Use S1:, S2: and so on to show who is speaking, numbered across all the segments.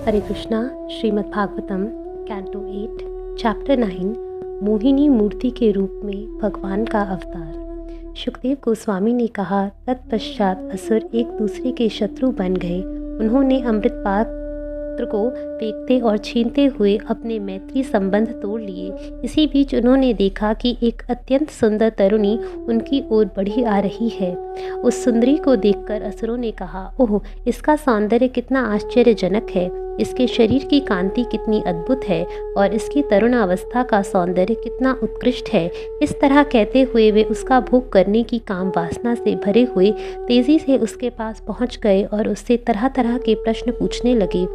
S1: हरे Krishna. Shrimad Bhagavatam canto 8 chapter 9 Mohini मूर्ति के रूप में भगवान का अवतार। सुखदेव गोस्वामी ने कहा, तत्पश्चात असुर एक दूसरे के शत्रु बन गए। उन्होंने अमृत पात्र को फेंकते और छीनते हुए अपने मैत्री संबंध तोड़ लिए। इसी बीच उन्होंने देखा कि एक अत्यंत सुंदर तरुणी उनकी ओर बढ़ी आ रही है। उस सुंदरी को देखकर असुरों ने कहा, ओह, इसका सौंदर्य कितना आश्चर्यजनक है, इसके शरीर की कांति कितनी अद्भुत है और इसकी तरुणावस्था का सौंदर्य कितना उत्कृष्ट है। इस तरह कहते हुए वे उसका भोग करने की काम वासना से भरे हुए तेजी से उसके पास पहुंच गए और उससे तरह तरह के प्रश्न पूछने लगे।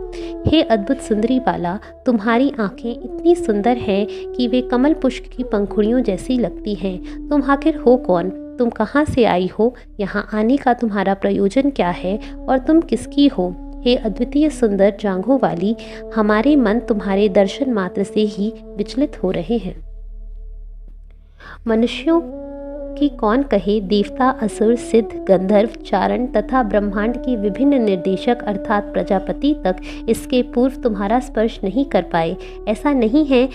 S1: हे अद्भुत सुंदरी बाला, तुम्हारी आंखें इतनी सुंदर हैं कि वे कमल पुष्प की पंखुड़ियों जैसी लगती हैं। तुम आखिर हो कौन? तुम कहाँ से आई हो? यहाँ आने का तुम्हारा प्रयोजन क्या है और तुम किसकी हो? हे अद्वितीय सुंदर जांघों वाली, हमारे मन तुम्हारे दर्शन मात्र से ही विचलित हो रहे हैं। मनुष्यों की कौन कहे, देवता, असुर, सिद्ध, गंधर्व, चारण तथा ब्रह्मांड के विभिन्न निर्देशक अर्थात प्रजापति तक इसके पूर्व तुम्हारा स्पर्श नहीं कर पाए। ऐसा नहीं है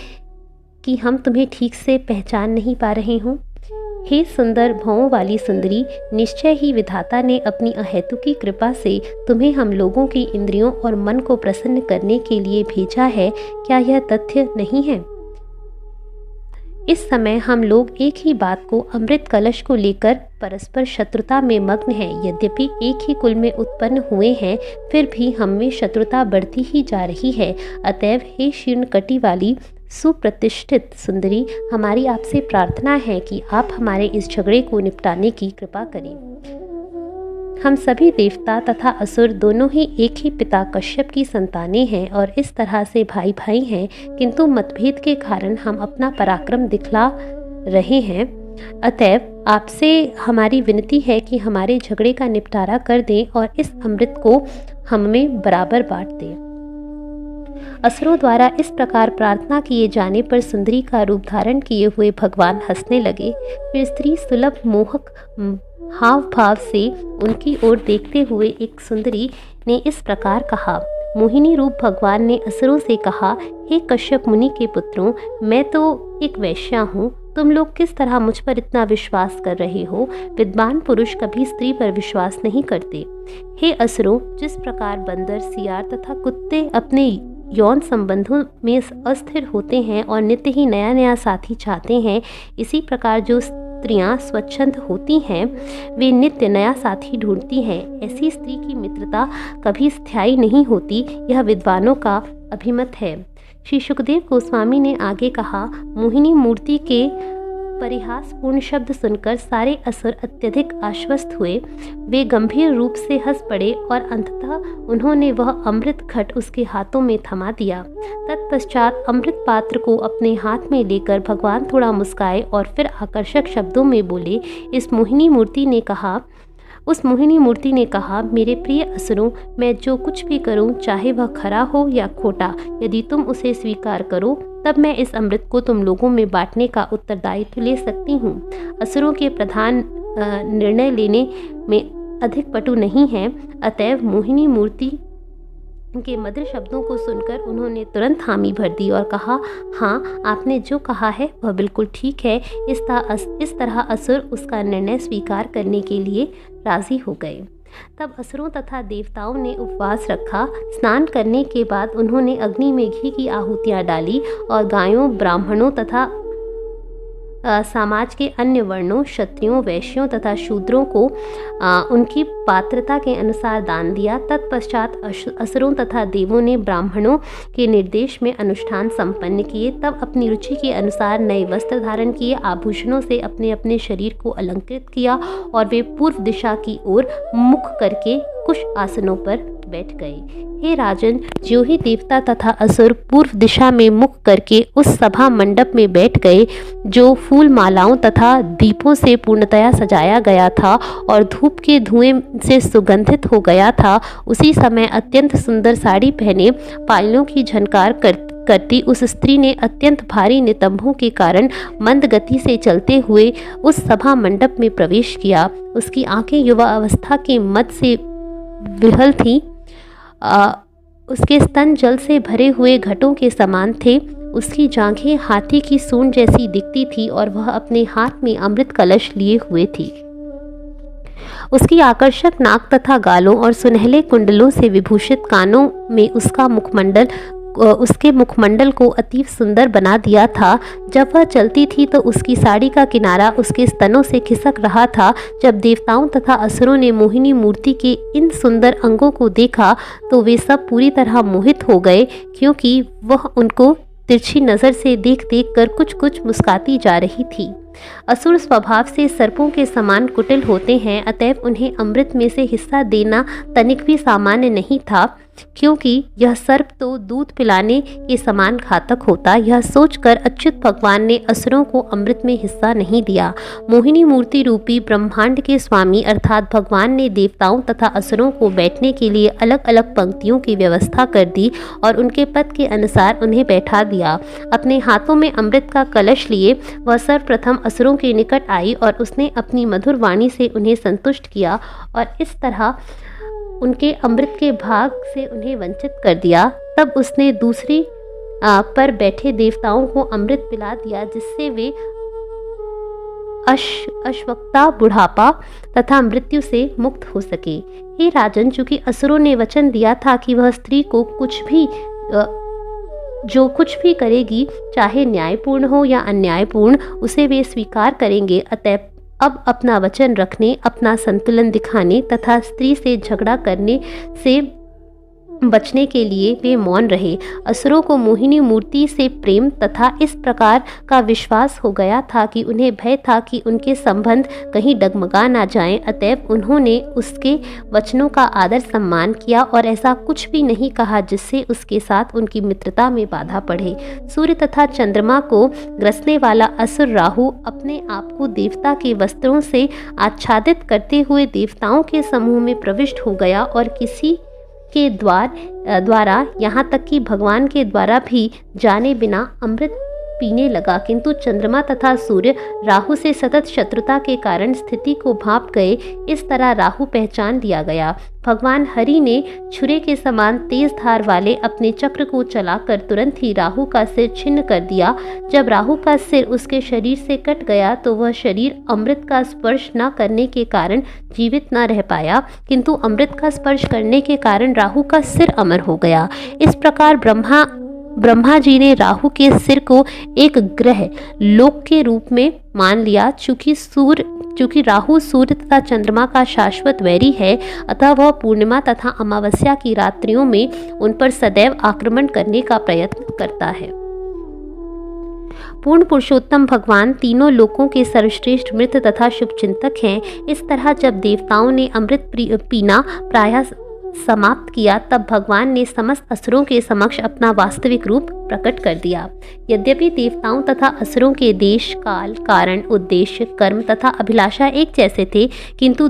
S1: कि हम तुम्हें ठीक से पहचान नहीं पा रहे हों। हे सुंदर भौं वाली सुंदरी, निश्चय ही विधाता ने अपनी अहेतुकी कृपा से तुम्हें हम लोगों की इंद्रियों और मन को प्रसन्न करने के लिए भेजा है। क्या यह तथ्य नहीं है? इस समय हम लोग एक ही बात को, अमृत कलश को लेकर परस्पर शत्रुता में मग्न हैं। यद्यपि एक ही कुल में उत्पन्न हुए हैं, फिर भी हम में शत्रुता बढ़ती ही जा रही है। अतएव हे शीर्ण कटी वाली सुप्रतिष्ठित सुंदरी, हमारी आपसे प्रार्थना है कि आप हमारे इस झगड़े को निपटाने की कृपा करें। हम सभी देवता तथा असुर दोनों ही एक ही पिता कश्यप की संतानें हैं और इस तरह से भाई भाई हैं, किंतु मतभेद के कारण हम अपना पराक्रम दिखला रहे हैं। अतएव आपसे हमारी विनती है कि हमारे झगड़े का निपटारा कर दें और इस अमृत को हम में बराबर बांट दें। असुरों द्वारा इस प्रकार प्रार्थना किए जाने पर सुंदरी का रूप धारण किए हुए भगवान हंसने लगे। फिर स्त्री सुलभ मोहक हाव भाव से उनकी ओर देखते हुए एक सुंदरी ने इस प्रकार कहा। मोहिनी रूप भगवान ने असुरों से कहा, हे कश्यप मुनि के पुत्रों, मैं तो एक वैश्या हूँ। तुम लोग किस तरह मुझ पर इतना विश्वास कर रहे हो? विद्वान पुरुष कभी स्त्री पर विश्वास नहीं करते। हे असुरों, जिस प्रकार बंदर, सियार तथा कुत्ते अपने यौन संबंधों में अस्थिर होते हैं और नित्य ही नया नया साथी चाहते हैं, इसी प्रकार जो स्त्रियां स्वच्छंद होती हैं, वे नित्य नया साथी ढूंढती हैं। ऐसी स्त्री की मित्रता कभी स्थायी नहीं होती, यह विद्वानों का अभिमत है। श्री सुखदेव गोस्वामी ने आगे कहा, मोहिनी मूर्ति के परिहासपूर्ण शब्द सुनकर सारे असुर अत्यधिक आश्वस्त हुए। वे गंभीर रूप से हंस पड़े और अंततः उन्होंने वह अमृत घट उसके हाथों में थमा दिया। तत्पश्चात अमृत पात्र को अपने हाथ में लेकर भगवान थोड़ा मुस्काए और फिर आकर्षक शब्दों में बोले। उस मोहिनी मूर्ति ने कहा, मेरे प्रिय असुरों, मैं जो कुछ भी करूं, चाहे वह खरा हो या खोटा, यदि तुम उसे स्वीकार करो तब मैं इस अमृत को तुम लोगों में बांटने का उत्तरदायित्व ले सकती हूँ। असुरों के प्रधान निर्णय लेने में अधिक पटु नहीं हैं। अतएव मोहिनी मूर्ति के मधुर शब्दों को सुनकर उन्होंने तुरंत हामी भर दी और कहा, हाँ, आपने जो कहा है वह बिल्कुल ठीक है। इस तरह असुर उसका निर्णय स्वीकार करने के लिए राजी हो गए। तब असुरों तथा देवताओं ने उपवास रखा। स्नान करने के बाद उन्होंने अग्नि में घी की आहुतियाँ डाली और गायों, ब्राह्मणों तथा समाज के अन्य वर्णों, क्षत्रियों, वैश्यों तथा शूद्रों को उनकी पात्रता के अनुसार दान दिया। तत्पश्चात असुरों तथा देवों ने ब्राह्मणों के निर्देश में अनुष्ठान संपन्न किए। तब अपनी रुचि के अनुसार नए वस्त्र धारण किए, आभूषणों से अपने अपने शरीर को अलंकृत किया और वे पूर्व दिशा की ओर मुख करके कुछ आसनों पर बैठ गए। हे राजन, जो ही देवता तथा असुर पूर्व दिशा में मुख करके उस सभा मंडप में बैठ गए, जो फूल मालाओं तथा दीपों से पूर्णतया सजाया गया था और धूप के धुएं से सुगंधित हो गया था, उसी समय अत्यंत सुंदर साड़ी पहने, पायलों की झनकार करती उस स्त्री ने अत्यंत भारी नितंबों के कारण मंद गति से चलते हुए उस सभा मंडप में प्रवेश किया। उसकी आंखें युवा अवस्था के मद से विहल थी। उसके स्तन जल से भरे हुए घटों के समान थे। उसकी जांघें हाथी की सूंड जैसी दिखती थी और वह अपने हाथ में अमृत कलश लिए हुए थी। उसकी आकर्षक नाक तथा गालों और सुनहले कुंडलों से विभूषित कानों में उसके मुखमंडल को अतीव सुंदर बना दिया था। जब वह चलती थी तो उसकी साड़ी का किनारा उसके स्तनों से खिसक रहा था। जब देवताओं तथा असुरों ने मोहिनी मूर्ति के इन सुंदर अंगों को देखा तो वे सब पूरी तरह मोहित हो गए, क्योंकि वह उनको तिरछी नज़र से देख देख कर कुछ कुछ मुस्कुराती जा रही थी। असुर स्वभाव से सर्पों के समान कुटिल होते हैं, अतएव उन्हें अमृत में से हिस्सा देना तनिक भी सामान्य नहीं था, क्योंकि यह सर्प तो दूध पिलाने के समान घातक होता। यह सोचकर अच्युत भगवान ने असुरों को अमृत में हिस्सा नहीं दिया। मोहिनी मूर्ति रूपी ब्रह्मांड के स्वामी अर्थात भगवान ने देवताओं तथा असुरों को बैठने के लिए अलग अलग पंक्तियों की व्यवस्था कर दी और उनके पद के अनुसार उन्हें बैठा दिया। अपने हाथों में अमृत का कलश लिए वह सर्वप्रथम असुरों के निकट आई और उसने अपनी मधुर वाणी से उन्हें संतुष्ट किया और इस तरह उनके अमृत के भाग से उन्हें वंचित कर दिया। तब उसने दूसरी पर बैठे देवताओं को अमृत पिला दिया, जिससे वे अश्वत्था, बुढ़ापा तथा मृत्यु से मुक्त हो सके। हे राजन, चूंकि असुरों ने वचन दिया था कि वह स्त्री को जो कुछ भी करेगी, चाहे न्यायपूर्ण हो या अन्यायपूर्ण, उसे वे स्वीकार करेंगे। अतः अब अपना वचन रखने, अपना संतुलन दिखाने तथा स्त्री से झगड़ा करने से बचने के लिए वे मौन रहे। असुरों को मोहिनी मूर्ति से प्रेम तथा इस प्रकार का विश्वास हो गया था कि उन्हें भय था कि उनके संबंध कहीं डगमगा ना जाएं। अतएव उन्होंने उसके वचनों का आदर सम्मान किया और ऐसा कुछ भी नहीं कहा जिससे उसके साथ उनकी मित्रता में बाधा पड़े। सूर्य तथा चंद्रमा को ग्रसने वाला असुर राहु अपने आप को देवता के वस्त्रों से आच्छादित करते हुए देवताओं के समूह में प्रविष्ट हो गया और किसी के द्वारा यहाँ तक कि भगवान के द्वारा भी जाने बिना अमृत पीने लगा। किंतु चंद्रमा तथा सूर्य राहु से सतत शत्रुता के कारण स्थिति को भांप गए। इस तरह राहु पहचान लिया गया। भगवान हरि ने छुरे के समान तेज धार वाले अपने चक्र को चलाकर तुरंत ही राहु का सिर छिन्न कर दिया। जब राहु का सिर उसके शरीर से कट गया तो वह शरीर अमृत का स्पर्श न करने के कारण जीवित न रह पाया, किंतु अमृत का स्पर्श करने के कारण राहु का सिर अमर हो गया। इस प्रकार ब्रह्मा जी ने राहु के सिर को एक ग्रह लोक के रूप में मान लिया। चूंकि राहु सूर्य तथा चंद्रमा का शाश्वत वैरी है, अतः वह पूर्णिमा तथा अमावस्या की रात्रियों में उन पर सदैव आक्रमण करने का प्रयत्न करता है। पूर्ण पुरुषोत्तम भगवान तीनों लोकों के सर्वश्रेष्ठ मित्र तथा शुभचिंतक हैं। इस तरह जब देवताओं ने अमृत पीना प्रायः समाप्त किया, तब भगवान ने समस्त असुरों के समक्ष अपना वास्तविक रूप प्रकट कर दिया। यद्यपि देवताओं तथा असुरों के देश, काल, कारण, उद्देश्य, कर्म तथा अभिलाषा एक जैसे थे, किंतु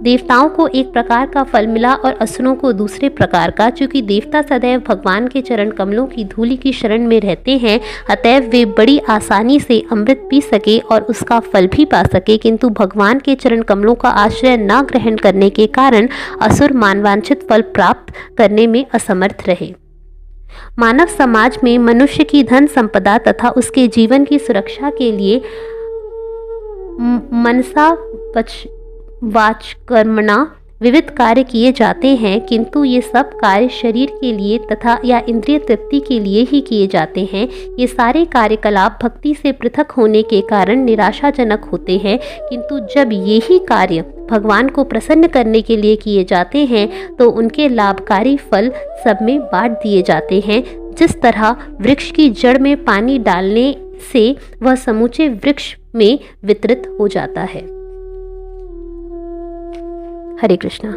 S1: देवताओं को एक प्रकार का फल मिला और असुरों को दूसरे प्रकार का। चूंकि देवता सदैव भगवान के चरण कमलों की धूलि की शरण में रहते हैं, अतएव वे बड़ी आसानी से अमृत पी सके और उसका फल भी पा सके, किंतु भगवान के चरण कमलों का आश्रय न ग्रहण करने के कारण असुर मानवांछित फल प्राप्त करने में असमर्थ रहे। मानव समाज में मनुष्य की धन संपदा तथा उसके जीवन की सुरक्षा के लिए मनसा वाचकर्मणा विविध कार्य किए जाते हैं, किंतु ये सब कार्य शरीर के लिए तथा या इंद्रिय तृप्ति के लिए ही किए जाते हैं। ये सारे कार्यकलाप भक्ति से पृथक होने के कारण निराशाजनक होते हैं, किंतु जब यही कार्य भगवान को प्रसन्न करने के लिए किए जाते हैं तो उनके लाभकारी फल सब में बांट दिए जाते हैं। जिस तरह वृक्ष की जड़ में पानी डालने से वह समूचे वृक्ष में वितरित हो जाता है। हरे कृष्णा।